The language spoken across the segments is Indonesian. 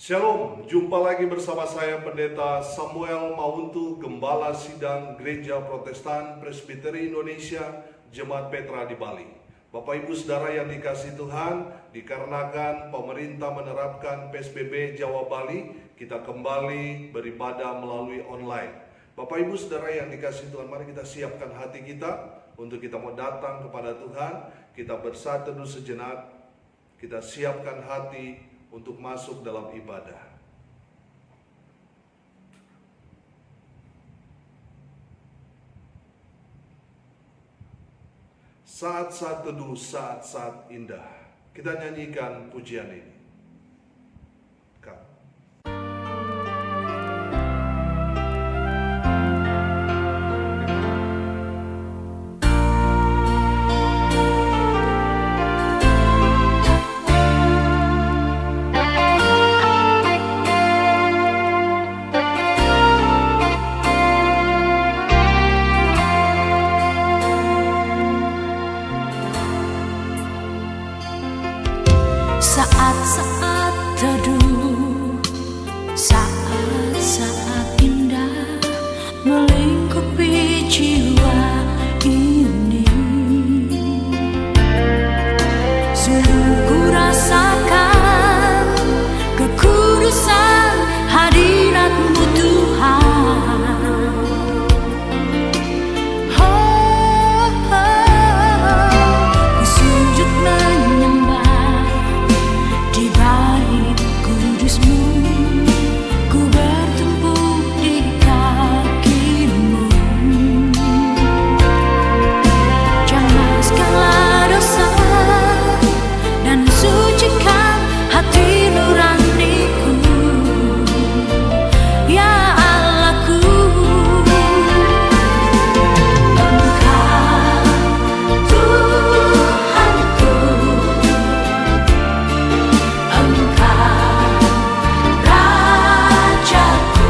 Shalom, jumpa lagi bersama saya Pendeta Samuel Mauntu, Gembala Sidang Gereja Protestan Presbiteri Indonesia, Jemaat Petra di Bali. Bapak Ibu Saudara yang dikasihi Tuhan, dikarenakan pemerintah menerapkan PSBB Jawa Bali, kita kembali beribadah melalui online. Bapak Ibu Saudara yang dikasihi Tuhan, mari kita siapkan hati kita untuk kita mau datang kepada Tuhan. Kita bersatu dulu sejenak, kita siapkan hati untuk masuk dalam ibadah. Saat-saat teduh, saat-saat indah, kita nyanyikan pujian ini. Saat-saat teduh, saat-saat indah melingkupi jiwa ini. Sungguh ku rasakan kekudusan hadirat-Mu Tuhan. Ku sujud menyembah di bait kudus-Mu, ku bertumpu di kaki-Mu. Jamaskanlah dosa dan sucikan hati nuraniku, ya Allahku. Engkau Tuhanku, Engkau Rajaku,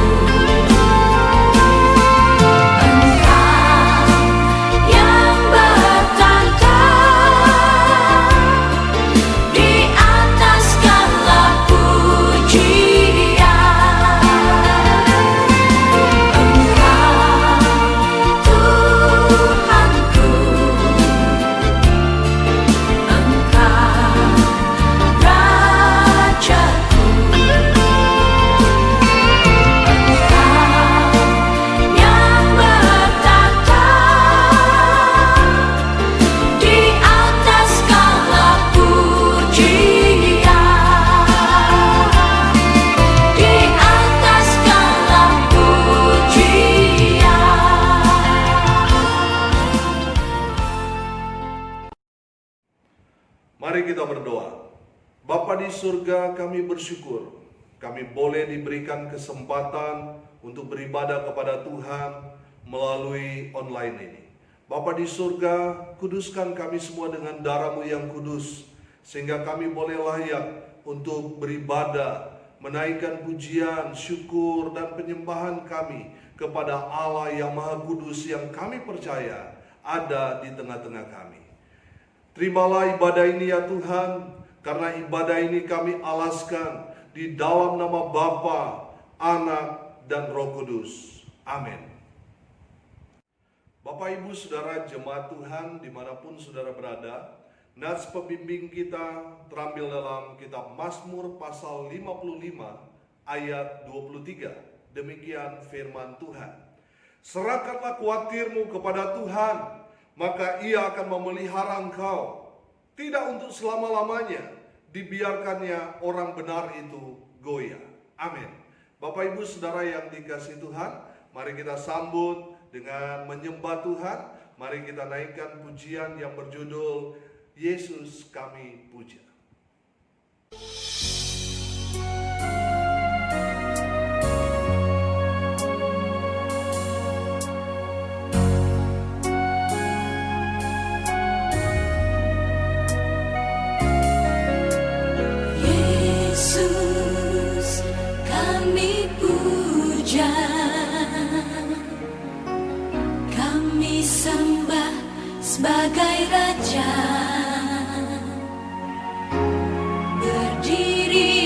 Engkau yang bertahta di atas segala pujian. Engkau Tuhanku, Engkau Rajaku, Engkau yang bertahta di atas segala pujian, di atas segala pujian. Mari kita berdoa. Bapa di surga, kami bersyukur kami boleh diberikan kesempatan untuk beribadah kepada Tuhan melalui online ini. Bapa di surga, kuduskan kami semua dengan darah-Mu yang kudus, sehingga kami boleh layak untuk beribadah, menaikkan pujian, syukur, dan penyembahan kami kepada Allah yang Maha Kudus yang kami percaya ada di tengah-tengah kami. Terimalah ibadah ini ya Tuhan, karena ibadah ini kami alaskan di dalam nama Bapa, Anak, dan Roh Kudus. Amin. Bapak Ibu Saudara jemaat Tuhan dimanapun saudara berada, nats pembimbing kita terambil dalam kitab Mazmur pasal 55 ayat 23. Demikian firman Tuhan. Serahkanlah kuatirmu kepada Tuhan, maka Ia akan memelihara engkau. Tidak untuk selama-lamanya dibiarkannya orang benar itu goyah. Amin. Bapak Ibu Saudara yang dikasihi Tuhan, mari kita sambut dengan menyembah Tuhan. Mari kita naikkan pujian yang berjudul Yesus Kami Puja. Yesus kami puja, kami sembah sebagai Raja. Berdiri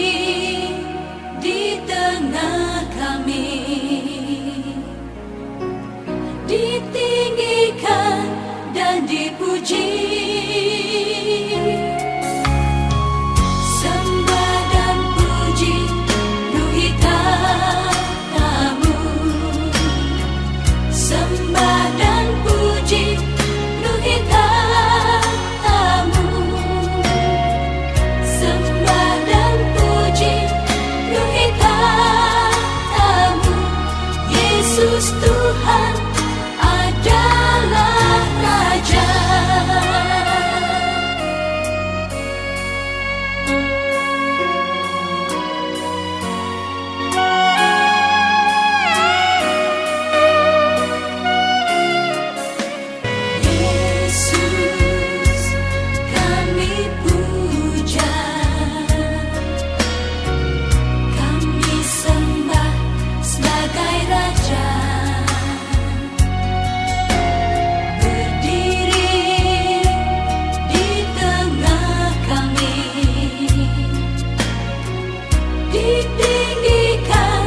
ditinggikan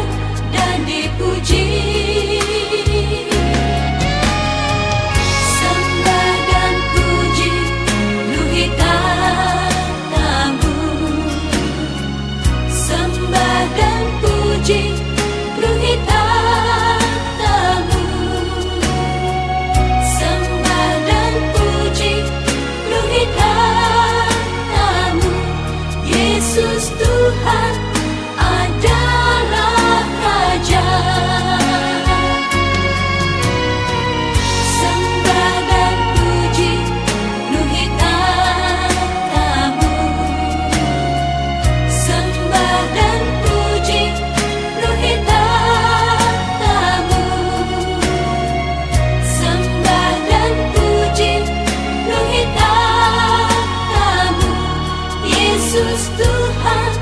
dan dipuji. Sembah dan puji luhur tahtamu. Sembah dan puji luhur tahtamu. Sembah dan puji luhur tahtamu. Yesus Tuhan adalah Raja. Sembah dan puji luhur tahtamu. Sembah dan puji luhur tahtamu. Sembah dan puji luhur tahtamu. Yesus Tuhan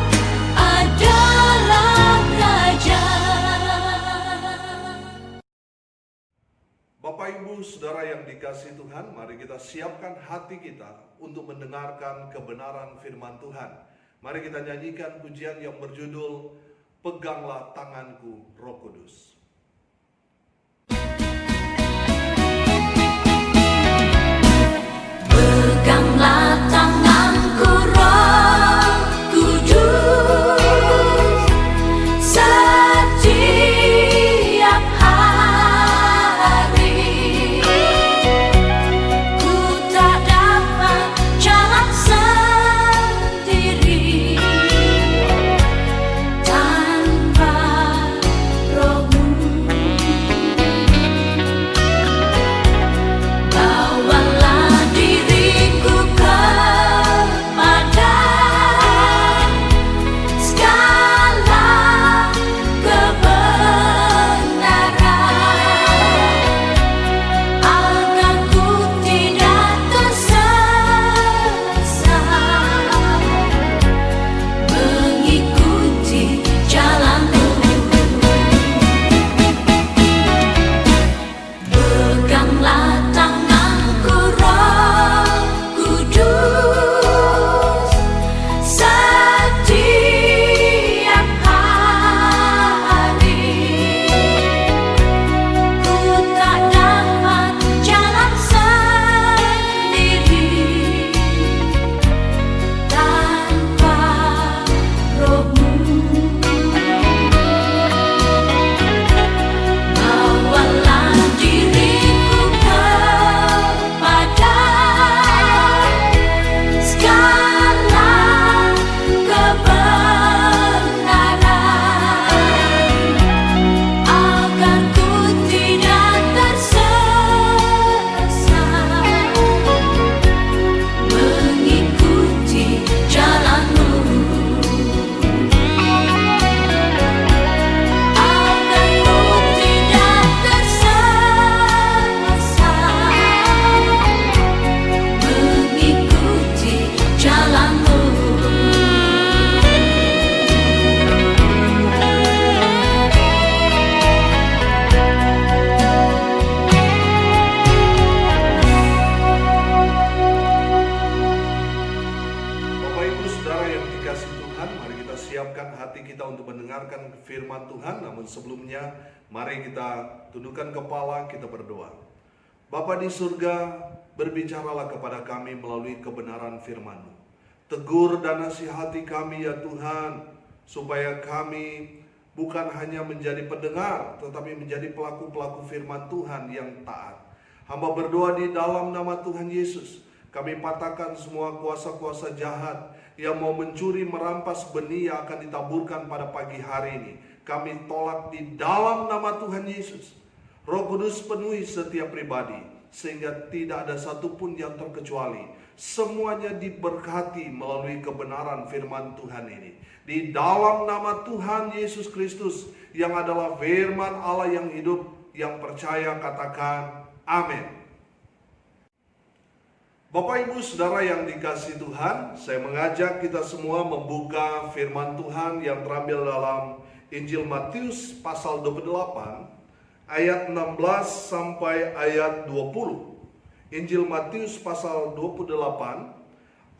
adalah Raja. Bapak Ibu Saudara yang dikasihi Tuhan, mari kita siapkan hati kita untuk mendengarkan kebenaran firman Tuhan. Mari kita nyanyikan pujian yang berjudul Peganglah Tanganku, Roh Kudus. Peganglah tanganku, Roh Kudus, setiap hari. Ku tak dapat jalan sendiri tanpa Roh-Mu. Bawalah diriku kepada segala kebenaran, agar ku tidak tersesat, mengikuti jalan-Mu. Peganglah tanganku, Roh Kudus, setiap hari. Ku tak dapat jalan sendiri tanpa Roh-Mu. Bawalah diriku kepada segala kebenaran, agar ku tidak tersesat, mengikuti jalan-Mu. Agar ku tidak tersesat, mengikuti jalan-Mu. Bapak Ibu Saudara yang dikasihi Tuhan, mari kita siapkan hati kita untuk mendengarkan firman Tuhan. Namun sebelumnya, mari kita tundukkan kepala, kita berdoa. Bapa di surga, berbicaralah kepada kami melalui kebenaran firman-Mu. Tegur dan nasihati kami ya Tuhan, supaya kami bukan hanya menjadi pendengar, tetapi menjadi pelaku-pelaku firman Tuhan yang taat. Hamba berdoa di dalam nama Tuhan Yesus, kami patahkan semua kuasa-kuasa jahat yang mau mencuri, merampas benih yang akan ditaburkan pada pagi hari ini. Kami tolak di dalam nama Tuhan Yesus. Roh Kudus penuhi setiap pribadi, sehingga tidak ada satupun yang terkecuali. Semuanya diberkati melalui kebenaran firman Tuhan ini. Di dalam nama Tuhan Yesus Kristus, yang adalah firman Allah yang hidup, yang percaya katakan amin. Bapak Ibu Saudara yang dikasihi Tuhan, saya mengajak kita semua membuka firman Tuhan yang terambil dalam Injil Matius pasal 28 ayat 16 sampai ayat 20. Injil Matius pasal 28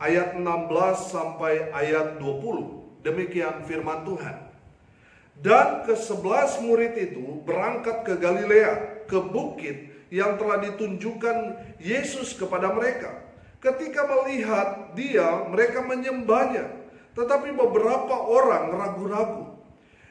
ayat 16 sampai ayat 20. Demikian firman Tuhan. Dan ke-11 murid itu berangkat ke Galilea, ke bukit yang telah ditunjukkan Yesus kepada mereka. Ketika melihat dia, mereka menyembahnya. Tetapi beberapa orang ragu-ragu.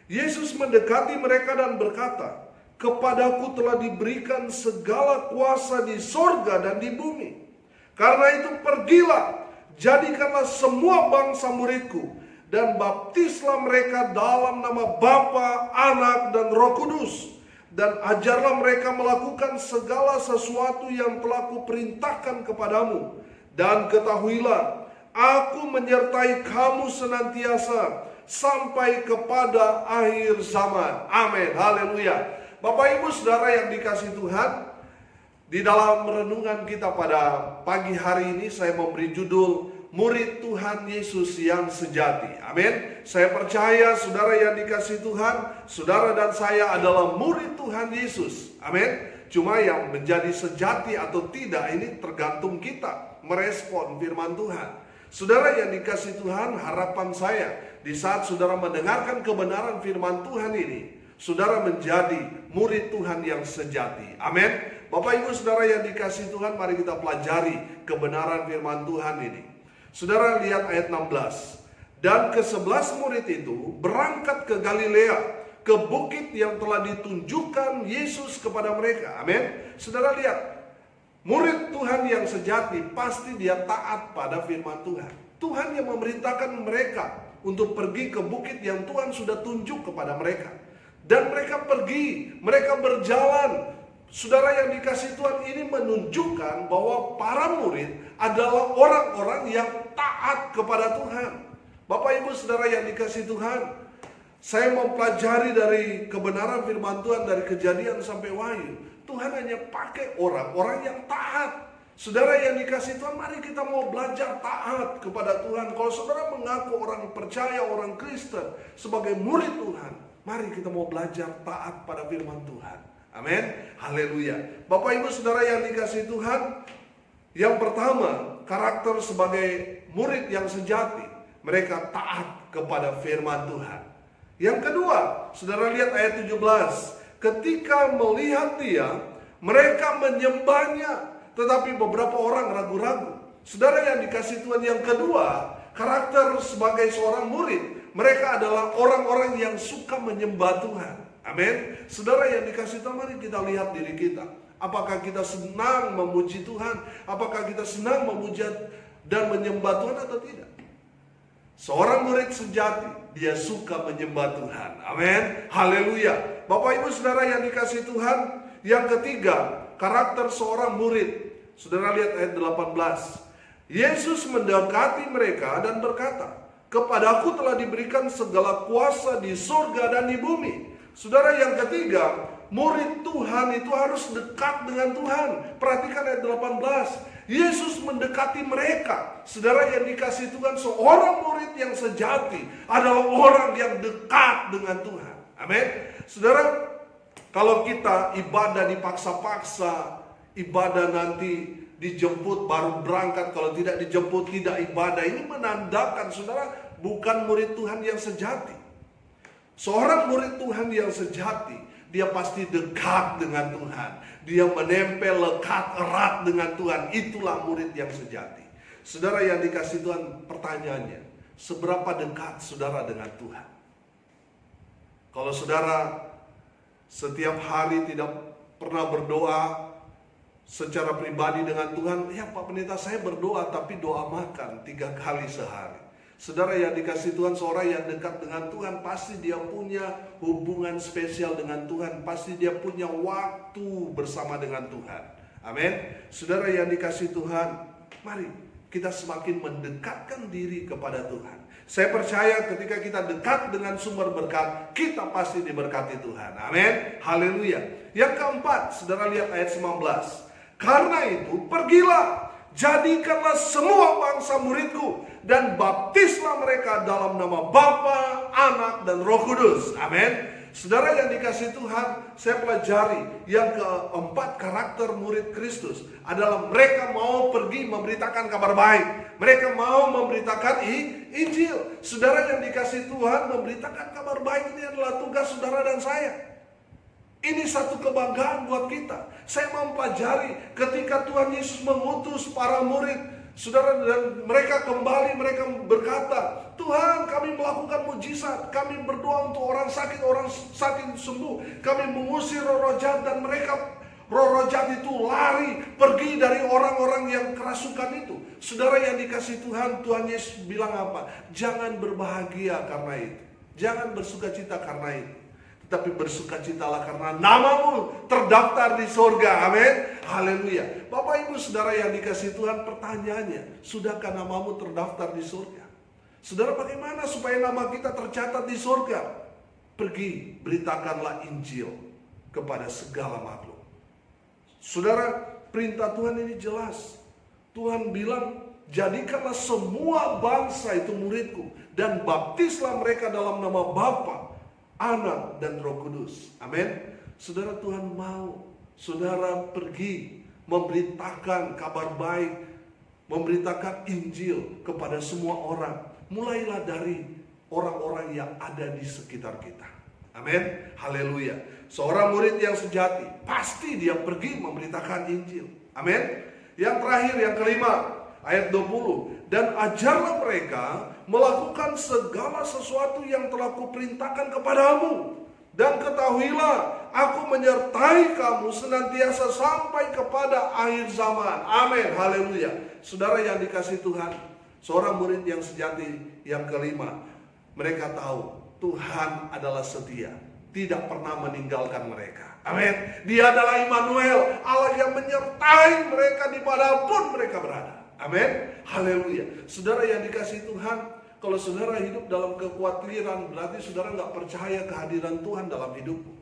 Yesus mendekati mereka dan berkata, "Kepadaku telah diberikan segala kuasa di sorga dan di bumi. Karena itu pergilah, jadikanlah semua bangsa muridku, dan baptislah mereka dalam nama Bapa, Anak, dan Roh Kudus. Dan ajarlah mereka melakukan segala sesuatu yang telah kuperintahkan kepadamu. Dan ketahuilah, Aku menyertai kamu senantiasa sampai kepada akhir zaman." Amin. Haleluya. Bapak Ibu Saudara yang dikasihi Tuhan, di dalam renungan kita pada pagi hari ini saya memberi judul Murid Tuhan Yesus yang Sejati. Amin. Saya percaya saudara yang dikasihi Tuhan, saudara dan saya adalah murid Tuhan Yesus. Amin. Cuma yang menjadi sejati atau tidak ini tergantung kita merespon firman Tuhan. Saudara yang dikasihi Tuhan, harapan saya di saat saudara mendengarkan kebenaran firman Tuhan ini, saudara menjadi murid Tuhan yang sejati. Amin. Bapak Ibu Saudara yang dikasihi Tuhan, mari kita pelajari kebenaran firman Tuhan ini. Saudara lihat ayat 16. Dan ke-11 murid itu berangkat ke Galilea, ke bukit yang telah ditunjukkan Yesus kepada mereka. Amin. Saudara lihat, murid Tuhan yang sejati pasti dia taat pada firman Tuhan. Tuhan yang memerintahkan mereka untuk pergi ke bukit yang Tuhan sudah tunjuk kepada mereka. Dan mereka pergi, mereka berjalan. Saudara yang dikasihi Tuhan, ini menunjukkan bahwa para murid adalah orang-orang yang taat kepada Tuhan. Bapak Ibu Saudara yang dikasihi Tuhan, saya mempelajari dari kebenaran firman Tuhan dari Kejadian sampai Wahyu. Tuhan hanya pakai orang-orang yang taat. Saudara yang dikasihi Tuhan, mari kita mau belajar taat kepada Tuhan. Kalau saudara mengaku orang percaya, orang Kristen sebagai murid Tuhan, mari kita mau belajar taat pada firman Tuhan. Amin. Haleluya. Bapak Ibu Saudara yang dikasihi Tuhan, yang pertama, karakter sebagai murid yang sejati, mereka taat kepada firman Tuhan. Yang kedua, saudara lihat ayat 17. Ketika melihat dia, mereka menyembahnya, tetapi beberapa orang ragu-ragu. Saudara yang dikasihi Tuhan, yang kedua, karakter sebagai seorang murid, mereka adalah orang-orang yang suka menyembah Tuhan. Amin. Saudara yang dikasihi Tuhan, mari kita lihat diri kita. Apakah kita senang memuji Tuhan? Apakah kita senang memuji dan menyembah Tuhan atau tidak? Seorang murid sejati, dia suka menyembah Tuhan. Amin. Haleluya. Bapak Ibu Saudara yang dikasihi Tuhan, yang ketiga, karakter seorang murid. Saudara lihat ayat 18. Yesus mendekati mereka dan berkata, "Kepadaku telah diberikan segala kuasa di surga dan di bumi." Saudara yang ketiga, murid Tuhan itu harus dekat dengan Tuhan. Perhatikan ayat 18. Yesus mendekati mereka. Saudara yang dikasihi Tuhan, seorang murid yang sejati adalah orang yang dekat dengan Tuhan. Amin. Saudara, kalau kita ibadah dipaksa-paksa, ibadah nanti dijemput baru berangkat, kalau tidak dijemput tidak ibadah, ini menandakan saudara bukan murid Tuhan yang sejati. Seorang murid Tuhan yang sejati, dia pasti dekat dengan Tuhan. Dia menempel lekat erat dengan Tuhan. Itulah murid yang sejati. Saudara yang dikasihi Tuhan, pertanyaannya, seberapa dekat saudara dengan Tuhan? Kalau saudara setiap hari tidak pernah berdoa secara pribadi dengan Tuhan, ya Pak Pendeta saya berdoa tapi doa makan 3 kali sehari. Saudara yang dikasihi Tuhan, seorang yang dekat dengan Tuhan pasti dia punya hubungan spesial dengan Tuhan. Pasti dia punya waktu bersama dengan Tuhan. Amin. Saudara yang dikasihi Tuhan, mari kita semakin mendekatkan diri kepada Tuhan. Saya percaya ketika kita dekat dengan sumber berkat, kita pasti diberkati Tuhan. Amin. Haleluya. Yang keempat, saudara lihat ayat 19. Karena itu pergilah, jadikanlah semua bangsa muridku, dan baptislah mereka dalam nama Bapa, Anak, dan Roh Kudus. Amin. Saudara yang dikasihi Tuhan, saya pelajari yang keempat karakter murid Kristus adalah mereka mau pergi memberitakan kabar baik. Mereka mau memberitakan Injil. Saudara yang dikasihi Tuhan, memberitakan kabar baik ini adalah tugas saudara dan saya. Ini satu kebanggaan buat kita. Saya mempelajari ketika Tuhan Yesus mengutus para murid, saudara, dan mereka kembali, mereka berkata, Tuhan, kami melakukan mujizat, kami berdoa untuk orang sakit sembuh, kami mengusir roh jahat, dan mereka roh jahat itu lari pergi dari orang-orang yang kerasukan itu. Saudara yang dikasihi Tuhan, Tuhan Yesus bilang apa? Jangan berbahagia karena itu, jangan bersukacita karena itu, tetapi bersukacitalah karena namamu terdaftar di surga. Amin. Haleluya. Bapak Ibu Saudara yang dikasihi Tuhan, pertanyaannya, sudahkah namamu terdaftar di surga? Saudara, bagaimana supaya nama kita tercatat di surga? Pergi, beritakanlah Injil kepada segala makhluk. Saudara, perintah Tuhan ini jelas. Tuhan bilang, jadikanlah semua bangsa itu muridku, dan baptislah mereka dalam nama Bapa, Anak, dan Roh Kudus. Amin. Saudara, Tuhan mau saudara pergi memberitakan kabar baik, memberitakan Injil kepada semua orang. Mulailah dari orang-orang yang ada di sekitar kita. Amin. Haleluya. Seorang murid yang sejati pasti dia pergi memberitakan Injil. Amin. Yang terakhir, yang kelima, ayat 20. Dan ajarlah mereka melakukan segala sesuatu yang telah kuperintahkan kepadamu. Dan ketahuilah, aku menyertai kamu senantiasa sampai kepada akhir zaman. Amin. Haleluya. Saudara yang dikasihi Tuhan, seorang murid yang sejati yang kelima, mereka tahu Tuhan adalah setia, tidak pernah meninggalkan mereka. Amin. Dia adalah Immanuel, Allah yang menyertai mereka dimanapun mereka berada. Amin. Haleluya. Saudara yang dikasihi Tuhan, kalau saudara hidup dalam kekhawatiran, berarti saudara nggak percaya kehadiran Tuhan dalam hidupmu.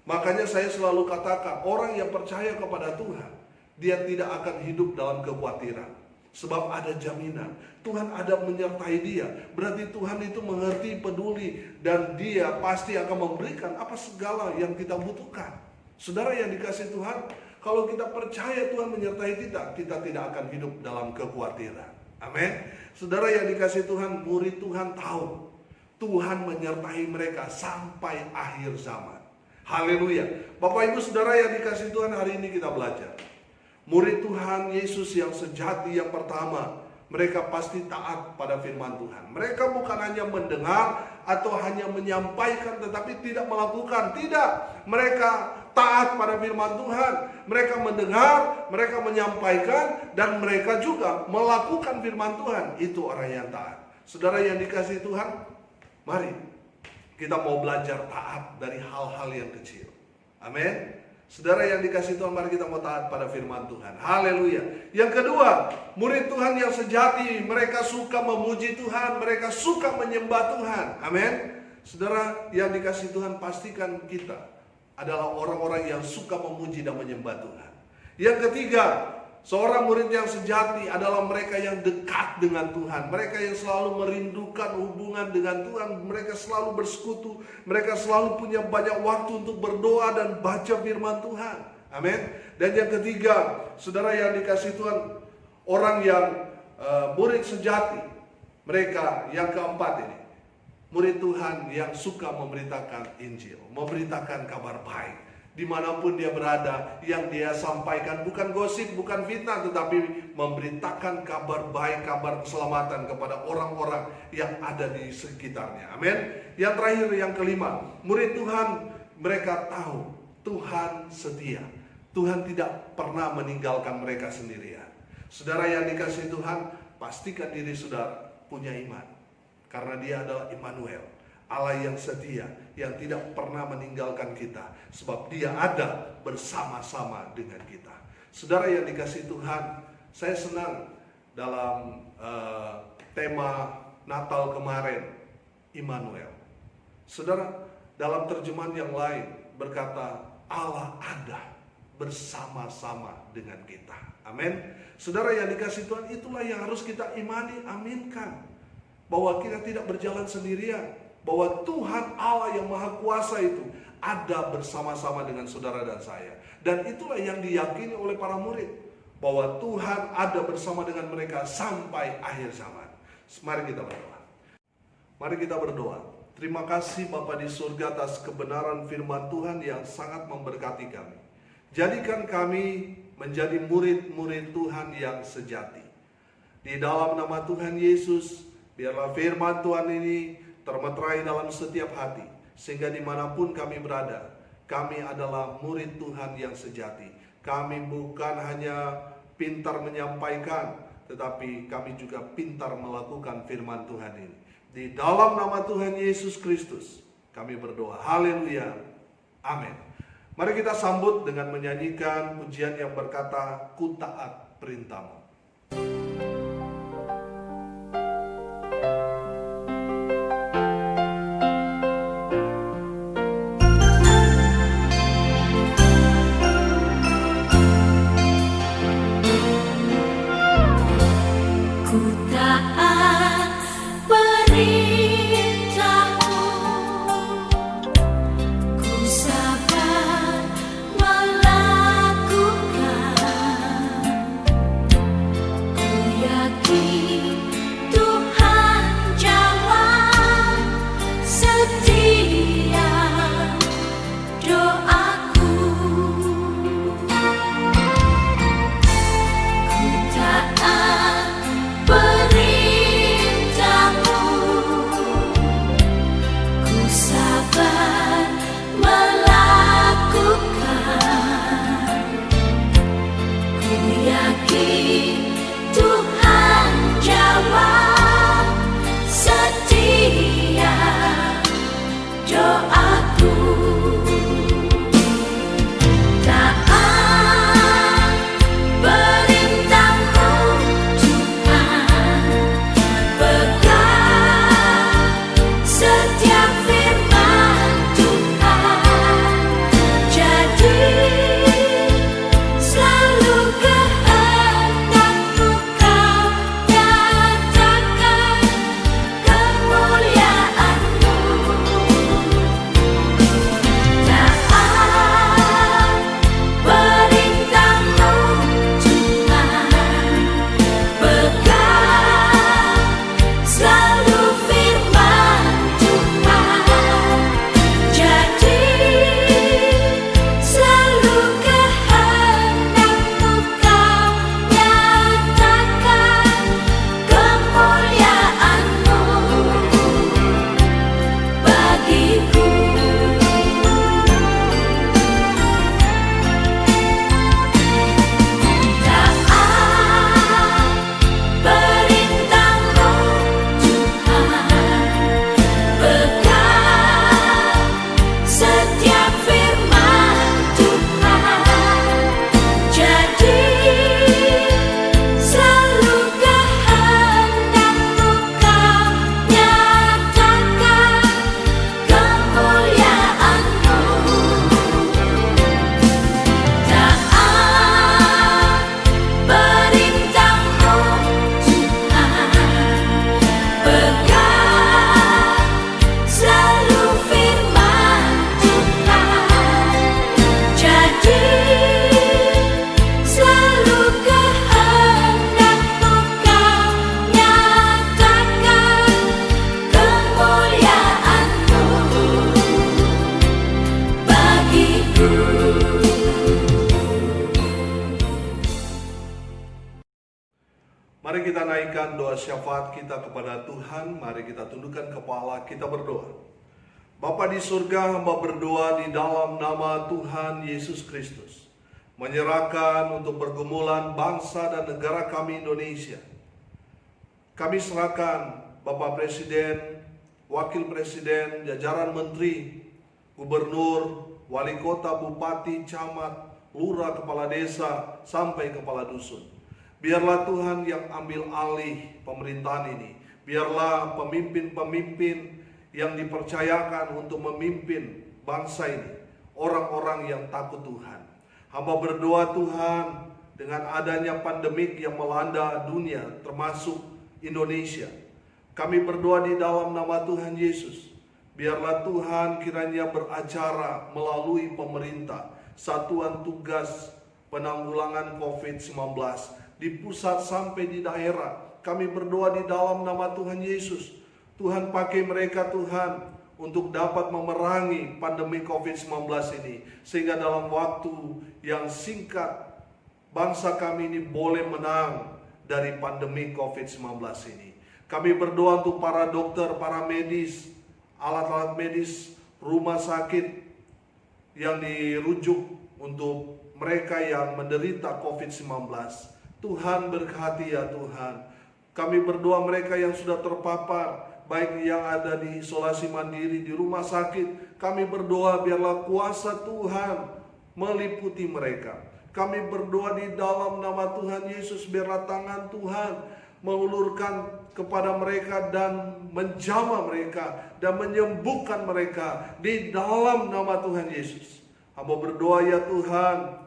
Makanya saya selalu katakan, orang yang percaya kepada Tuhan, dia tidak akan hidup dalam kekhawatiran. Sebab ada jaminan, Tuhan ada menyertai dia. Berarti Tuhan itu mengerti, peduli, dan dia pasti akan memberikan apa segala yang kita butuhkan. Saudara yang dikasihi Tuhan, kalau kita percaya Tuhan menyertai kita, kita tidak akan hidup dalam kekhawatiran. Amin. Saudara yang dikasihi Tuhan, murid Tuhan tahu Tuhan menyertai mereka sampai akhir zaman. Haleluya. Bapak Ibu Saudara yang dikasihi Tuhan, hari ini kita belajar. Murid Tuhan Yesus yang sejati yang pertama, mereka pasti taat pada firman Tuhan. Mereka bukan hanya mendengar atau hanya menyampaikan tetapi tidak melakukan. Tidak, mereka taat pada firman Tuhan. Mereka mendengar, mereka menyampaikan, dan mereka juga melakukan firman Tuhan. Itu orang yang taat. Saudara yang dikasihi Tuhan, mari kita mau belajar taat dari hal-hal yang kecil. Amin. Saudara yang dikasihi Tuhan, mari kita mau taat pada firman Tuhan. Haleluya. Yang kedua, murid Tuhan yang sejati, mereka suka memuji Tuhan, mereka suka menyembah Tuhan. Amin. Saudara yang dikasihi Tuhan, pastikan kita adalah orang-orang yang suka memuji dan menyembah Tuhan. Yang ketiga, seorang murid yang sejati adalah mereka yang dekat dengan Tuhan. Mereka yang selalu merindukan hubungan dengan Tuhan. Mereka selalu bersekutu. Mereka selalu punya banyak waktu untuk berdoa dan baca firman Tuhan. Amin. Dan yang ketiga, saudara yang dikasihi Tuhan, orang yang murid sejati. Mereka yang keempat ini, murid Tuhan yang suka memberitakan Injil, memberitakan kabar baik. Dimanapun dia berada, yang dia sampaikan bukan gosip, bukan fitnah, tetapi memberitakan kabar baik, kabar keselamatan kepada orang-orang yang ada di sekitarnya. Amin. Yang terakhir, yang kelima, murid Tuhan, mereka tahu Tuhan setia. Tuhan tidak pernah meninggalkan mereka sendirian. Saudara yang dikasihi Tuhan, pastikan diri saudara punya iman, karena dia adalah Immanuel, Allah yang setia, yang tidak pernah meninggalkan kita, sebab dia ada bersama-sama dengan kita. Saudara yang dikasihi Tuhan, saya senang dalam tema Natal kemarin, Immanuel. Saudara, dalam terjemahan yang lain berkata, Allah ada bersama-sama dengan kita. Amin. Saudara yang dikasihi Tuhan, itulah yang harus kita imani, aminkan, bahwa kita tidak berjalan sendirian. bahwa Tuhan Allah yang Maha Kuasa itu ada bersama-sama dengan saudara dan saya. Dan itulah yang diyakini oleh para murid, bahwa Tuhan ada bersama dengan mereka sampai akhir zaman. Mari kita berdoa. Mari kita berdoa. Terima kasih Bapa di surga atas kebenaran firman Tuhan yang sangat memberkati kami. Jadikan kami menjadi murid-murid Tuhan yang sejati. Di dalam nama Tuhan Yesus, biarlah firman Tuhan ini termeterai dalam setiap hati, sehingga dimanapun kami berada, kami adalah murid Tuhan yang sejati. Kami bukan hanya pintar menyampaikan, tetapi kami juga pintar melakukan firman Tuhan ini. Di dalam nama Tuhan Yesus Kristus, kami berdoa. Haleluya. Amin. Mari kita sambut dengan menyanyikan pujian yang berkata, Ku taat perintahmu. Ku taat perintahmu, ku sabar melakukan, ku yakin Tuhan jawab setiap doaku. Ku taat perintahmu, ku sabar melakukan, ku yakin Tuhan jawab setiap doaku. Taat perintahmu Tuhan, pegang setiap firman Tuhan, jadi selalu kehendakmu kau nyatakan kemuliaanmu. Taat perintahmu Tuhan, pegang selalu firman Tuhan, jadi selalu kehendakmu kau nyatakan kemuliaanmu bagiku. Taat perintahmu Tuhan, pegang setiap firman Tuhan, jadi selalu kehendakmu kau nyatakan kemuliaanmu. Taat perintahmu Tuhan, pegang selalu firman Tuhan, jadi selalu kehendakmu kau nyatakan kemuliaanmu bagiku. Mari kita naikkan doa syafaat kita kepada Tuhan. Mari kita tundukkan kepala, kita berdoa. Bapa di surga, hamba berdoa di dalam nama Tuhan Yesus Kristus, menyerahkan untuk pergumulan bangsa dan negara kami Indonesia. Kami serahkan Bapak Presiden, Wakil Presiden, jajaran Menteri, Gubernur, Wali Kota, Bupati, Camat, Lurah, Kepala Desa, sampai Kepala Dusun. Biarlah Tuhan yang ambil alih pemerintahan ini. Biarlah pemimpin-pemimpin yang dipercayakan untuk memimpin bangsa ini, orang-orang yang takut Tuhan. Hamba berdoa Tuhan, dengan adanya pandemik yang melanda dunia, termasuk Indonesia, kami berdoa di dalam nama Tuhan Yesus. Biarlah Tuhan kiranya beracara melalui pemerintah, Satuan Tugas Penanggulangan COVID-19 di pusat sampai di daerah. Kami berdoa di dalam nama Tuhan Yesus. Tuhan pakai mereka Tuhan untuk dapat memerangi pandemi COVID-19 ini. Sehingga dalam waktu yang singkat bangsa kami ini boleh menang dari pandemi COVID-19 ini. Kami berdoa untuk para dokter, para medis, alat-alat medis, rumah sakit yang dirujuk untuk mereka yang menderita COVID-19. Tuhan berkati ya Tuhan. Kami berdoa mereka yang sudah terpapar, baik yang ada di isolasi mandiri, di rumah sakit. Kami berdoa biarlah kuasa Tuhan meliputi mereka. Kami berdoa di dalam nama Tuhan Yesus, biarlah tangan Tuhan mengulurkan kepada mereka dan menjamah mereka dan menyembuhkan mereka di dalam nama Tuhan Yesus. Hamba berdoa ya Tuhan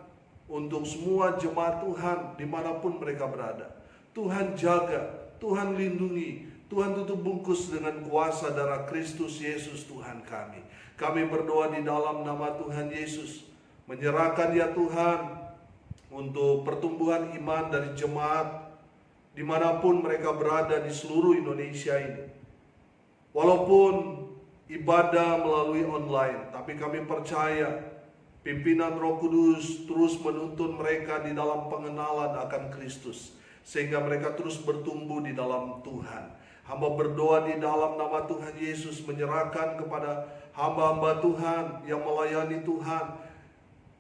untuk semua jemaat Tuhan dimanapun mereka berada. Tuhan jaga, Tuhan lindungi, Tuhan tutup bungkus dengan kuasa darah Kristus Yesus Tuhan kami. Kami berdoa di dalam nama Tuhan Yesus, menyerahkan ya Tuhan untuk pertumbuhan iman dari jemaat dimanapun mereka berada di seluruh Indonesia ini. Walaupun ibadah melalui online, tapi kami percaya pimpinan Roh Kudus terus menuntun mereka di dalam pengenalan akan Kristus, sehingga mereka terus bertumbuh di dalam Tuhan. Hamba berdoa di dalam nama Tuhan Yesus, menyerahkan kepada hamba-hamba Tuhan yang melayani Tuhan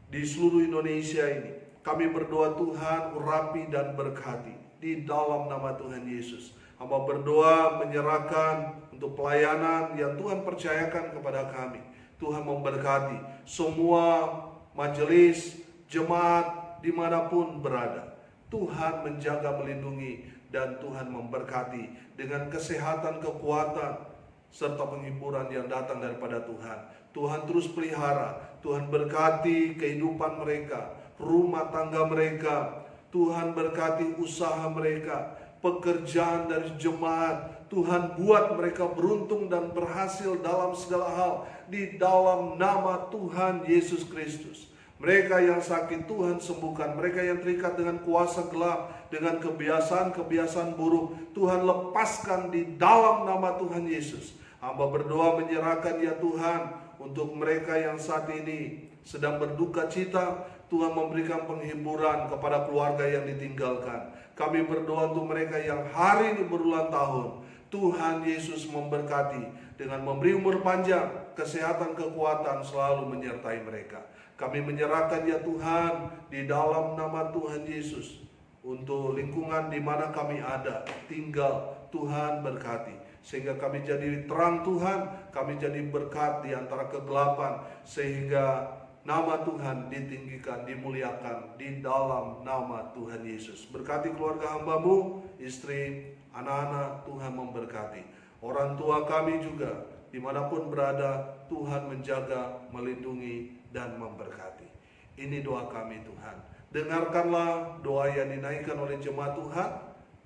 di seluruh Indonesia ini. Kami berdoa Tuhan urapi dan berkati di dalam nama Tuhan Yesus. Hamba berdoa menyerahkan untuk pelayanan yang Tuhan percayakan kepada kami. Tuhan memberkati semua majelis, jemaat dimanapun berada. Tuhan menjaga, melindungi, dan Tuhan memberkati dengan kesehatan, kekuatan, serta penghiburan yang datang daripada Tuhan. Tuhan terus pelihara, Tuhan berkati kehidupan mereka, rumah tangga mereka. Tuhan berkati usaha mereka, pekerjaan dari jemaat. Tuhan buat mereka beruntung dan berhasil dalam segala hal di dalam nama Tuhan Yesus Kristus. Mereka yang sakit Tuhan sembuhkan, mereka yang terikat dengan kuasa gelap, dengan kebiasaan-kebiasaan buruk, Tuhan lepaskan di dalam nama Tuhan Yesus. Hamba berdoa menyerahkan ya Tuhan untuk mereka yang saat ini sedang berduka cita. Tuhan memberikan penghiburan kepada keluarga yang ditinggalkan. Kami berdoa untuk mereka yang hari ini berulang tahun. Tuhan Yesus memberkati dengan memberi umur panjang, kesehatan, kekuatan selalu menyertai mereka. Kami menyerahkan ya Tuhan di dalam nama Tuhan Yesus untuk lingkungan di mana kami ada, tinggal. Tuhan berkati sehingga kami jadi terang Tuhan, kami jadi berkat di antara kegelapan, sehingga nama Tuhan ditinggikan, dimuliakan di dalam nama Tuhan Yesus. Berkati keluarga hamba-Mu, istri, anak-anak, Tuhan memberkati. Orang tua kami juga, dimanapun berada, Tuhan menjaga, melindungi, dan memberkati. Ini doa kami Tuhan. Dengarkanlah doa yang dinaikkan oleh jemaat Tuhan,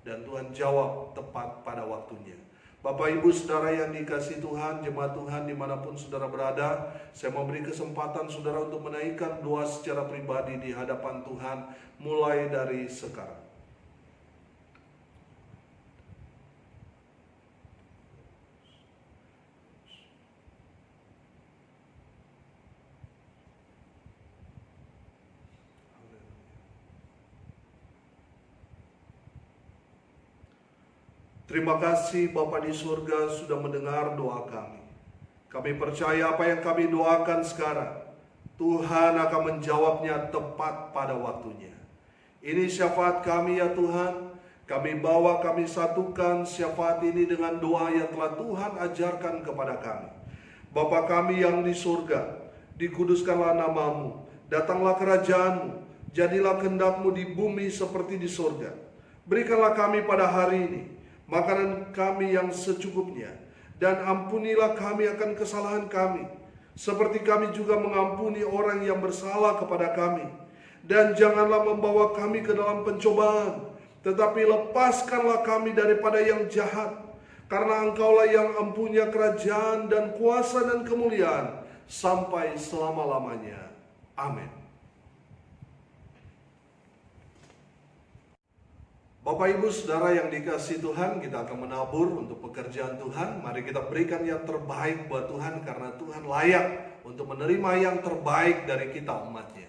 dan Tuhan jawab tepat pada waktunya. Bapak Ibu Saudara yang dikasihi Tuhan, jemaat Tuhan dimanapun saudara berada, saya memberi kesempatan saudara untuk menaikkan doa secara pribadi di hadapan Tuhan mulai dari sekarang. Terima kasih Bapa di surga sudah mendengar doa kami. Kami percaya apa yang kami doakan sekarang, Tuhan akan menjawabnya tepat pada waktunya. Ini syafaat kami ya Tuhan. Kami bawa, kami satukan syafaat ini dengan doa yang telah Tuhan ajarkan kepada kami. Bapa kami yang di surga, dikuduskanlah nama-Mu, datanglah kerajaan-Mu, jadilah kehendak-Mu di bumi seperti di surga. Berikanlah kami pada hari ini makanan kami yang secukupnya, dan ampunilah kami akan kesalahan kami, seperti kami juga mengampuni orang yang bersalah kepada kami. Dan janganlah membawa kami ke dalam pencobaan, tetapi lepaskanlah kami daripada yang jahat. karena Engkaulah yang empunya kerajaan dan kuasa dan kemuliaan sampai selama-lamanya. Amin. Bapak Ibu Saudara yang dikasihi Tuhan, kita akan menabur untuk pekerjaan Tuhan. Mari kita berikan yang terbaik buat Tuhan, karena Tuhan layak untuk menerima yang terbaik dari kita umatnya.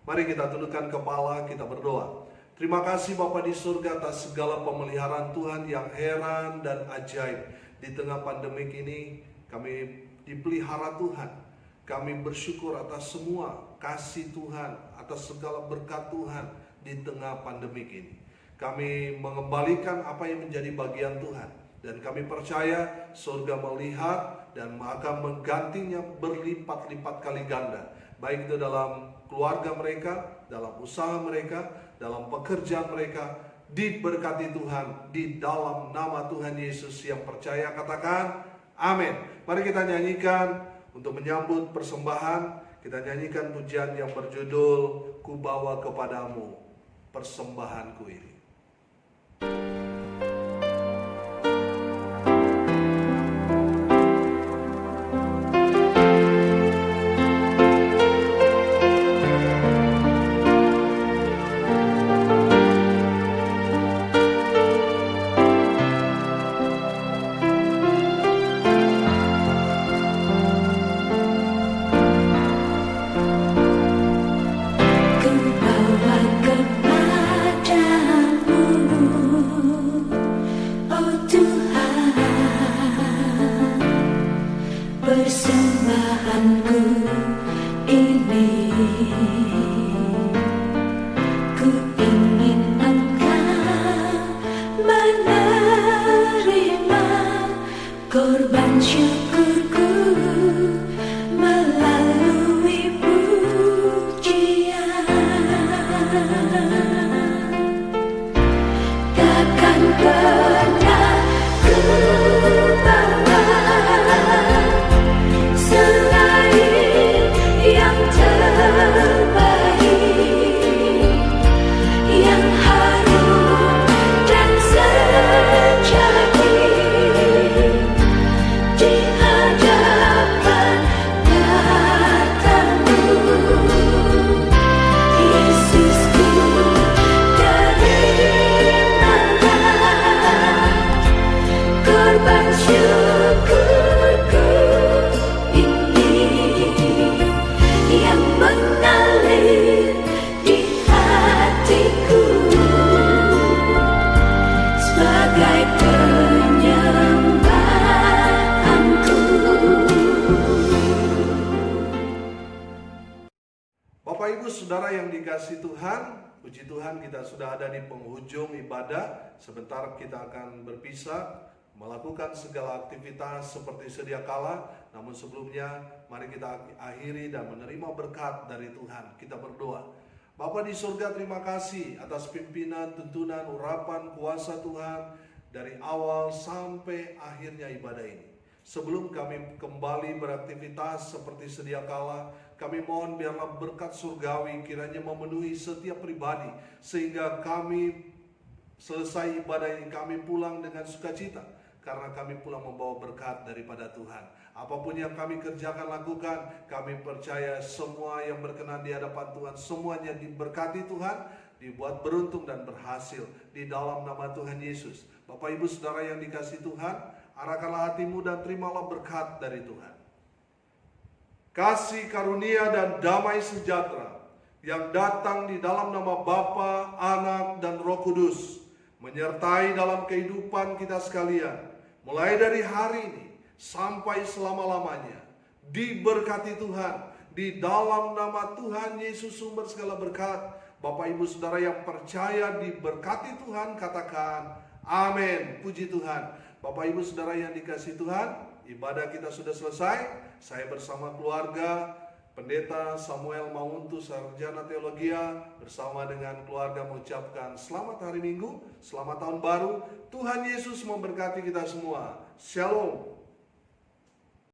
Mari kita tundukkan kepala, kita berdoa. Terima kasih Bapa di surga atas segala pemeliharaan Tuhan yang heran dan ajaib. Di tengah pandemik ini kami dipelihara Tuhan. Kami bersyukur atas semua kasih Tuhan, atas segala berkat Tuhan di tengah pandemik ini. Kami mengembalikan apa yang menjadi bagian Tuhan, dan kami percaya surga melihat dan akan menggantinya berlipat-lipat kali ganda, baik itu dalam keluarga mereka, dalam usaha mereka, dalam pekerjaan mereka. Diberkati Tuhan di dalam nama Tuhan Yesus. Yang percaya katakan amin. Mari kita nyanyikan untuk menyambut persembahan. Kita nyanyikan pujian yang berjudul Ku Bawa Kepadamu Persembahanku Ini. Ku bawa kepadamu, oh Tuhan, persembahanku ini. Ku ingin Engkau menerima korban syukurku melalui pujian. Takkan pernah ku bawa selain yang terbaik, yang harum dan sejati di hadapan tatamu. Yesusku, terimalah korban syukurku ini yang mengalir di hatiku sebagai penyembahanku. Bapak Ibu Saudara yang dikasihi Tuhan, puji Tuhan kita sudah ada di penghujung ibadah. Sebentar kita akan berpisah, melakukan segala aktivitas seperti sedia kala. Namun sebelumnya mari kita akhiri dan menerima berkat dari Tuhan. Kita berdoa. Bapa di surga, terima kasih atas pimpinan, tuntunan, urapan, kuasa Tuhan dari awal sampai akhirnya ibadah ini. Sebelum kami kembali beraktivitas seperti sedia kala, kami mohon biarlah berkat surgawi kiranya memenuhi setiap pribadi, sehingga kami selesai ibadah ini kami pulang dengan sukacita, karena kami pulang membawa berkat daripada Tuhan. Apapun yang kami kerjakan, lakukan, kami percaya semua yang berkenan di hadapan Tuhan, semuanya diberkati Tuhan, dibuat beruntung dan berhasil di dalam nama Tuhan Yesus. Bapak Ibu Saudara yang dikasihi Tuhan, arahkanlah hatimu dan terimalah berkat dari Tuhan. Kasih karunia dan damai sejahtera yang datang di dalam nama Bapa, Anak, dan Roh Kudus menyertai dalam kehidupan kita sekalian, mulai dari hari ini sampai selama-lamanya. Diberkati Tuhan di dalam nama Tuhan Yesus, sumber segala berkat. Bapak Ibu Saudara yang percaya diberkati Tuhan, katakan amin. Puji Tuhan. Bapak Ibu Saudara yang dikasihi Tuhan, ibadah kita sudah selesai. Saya bersama keluarga Pendeta Samuel Mauntu, Sarjana Teologia, bersama dengan keluarga mengucapkan selamat hari Minggu, selamat tahun baru. Tuhan Yesus memberkati kita semua. Shalom.